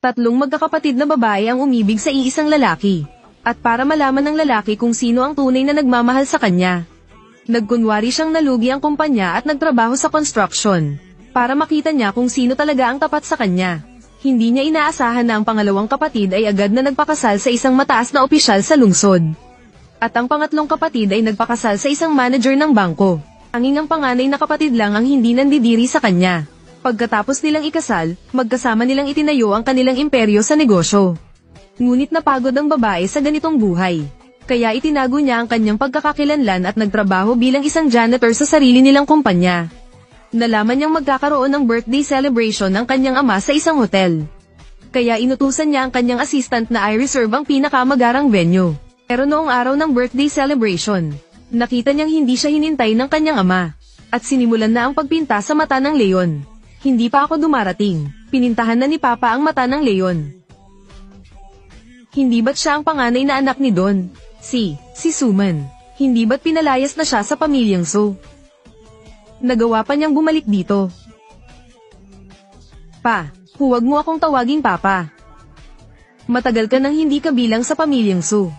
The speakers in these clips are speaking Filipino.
Tatlong magkakapatid na babae ang umibig sa iisang lalaki. At para malaman ng lalaki kung sino ang tunay na nagmamahal sa kanya, nagkunwari siyang nalugi ang kumpanya at nagtrabaho sa construction. Para makita niya kung sino talaga ang tapat sa kanya. Hindi niya inaasahan na ang pangalawang kapatid ay agad na nagpakasal sa isang mataas na opisyal sa lungsod. At ang pangatlong kapatid ay nagpakasal sa isang manager ng bangko. Anging ang panganay na kapatid lang ang hindi nandidiri sa kanya. Pagkatapos nilang ikasal, magkasama nilang itinayo ang kanilang imperyo sa negosyo. Ngunit napagod ang babae sa ganitong buhay. Kaya itinago niya ang kanyang pagkakakilanlan at nagtrabaho bilang isang janitor sa sarili nilang kumpanya. Nalaman niyang magkakaroon ng birthday celebration ng kanyang ama sa isang hotel. Kaya inutusan niya ang kanyang assistant na i-reserve ang pinakamagarang venue. Pero noong araw ng birthday celebration, nakita niyang hindi siya hinintay ng kanyang ama. At sinimulan na ang pagpinta sa mata ng leon. Hindi pa ako dumarating, pinintahan na ni Papa ang mata ng leon. Hindi ba't siya ang panganay na anak ni Don? Si Suman. Hindi ba't pinalayas na siya sa pamilyang So? Nagawa pa niyang bumalik dito. Pa, huwag mo akong tawaging Papa. Matagal ka nang hindi kabilang sa pamilyang So.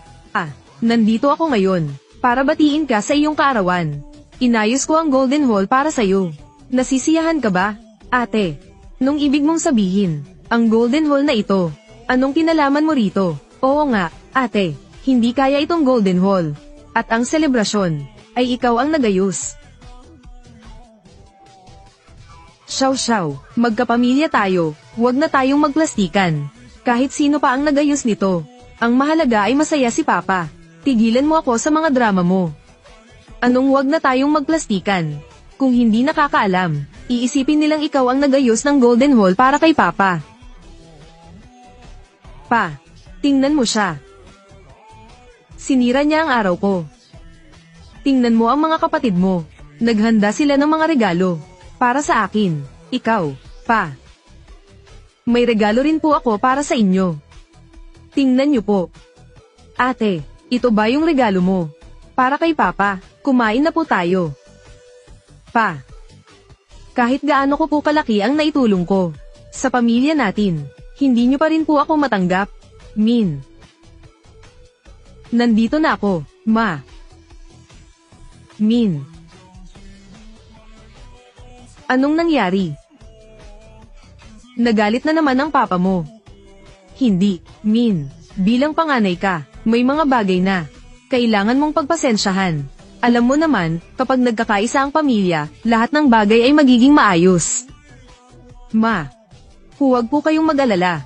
Nandito ako ngayon, para batiin ka sa iyong kaarawan. Inayos ko ang Golden Hall para sa'yo. Nasisiyahan ka ba, ate? Nung ibig mong sabihin, ang Golden Hall na ito, anong kinalaman mo rito? Oo nga, ate, hindi kaya itong Golden Hall. At ang selebrasyon, ay ikaw ang nagayos. Shaw, magkapamilya tayo, huwag na tayong magplastikan. Kahit sino pa ang nagayos nito, ang mahalaga ay masaya si Papa. Tigilan mo ako sa mga drama mo. Anong huwag na tayong magplastikan? Kung hindi nakakaalam, iisipin nilang ikaw ang nagayos ng Golden Hall para kay Papa. Pa, tingnan mo siya. Sinira niya ang araw ko. Tingnan mo ang mga kapatid mo. Naghanda sila ng mga regalo. Para sa akin, ikaw, pa. May regalo rin po ako para sa inyo. Tingnan niyo po. Ate, ito ba yung regalo mo? Para kay Papa, kumain na po tayo. Pa. Kahit gaano ko po kalaki ang naitulong ko sa pamilya natin, hindi niyo pa rin po ako matanggap. Min. Nandito na ako, Ma. Min. Anong nangyari? Nagalit na naman ang papa mo. Hindi, Min. Bilang panganay ka, may mga bagay na kailangan mong pagpasensyahan. Alam mo naman, kapag nagkakaisa ang pamilya, lahat ng bagay ay magiging maayos. Ma. Huwag po kayong mag-alala.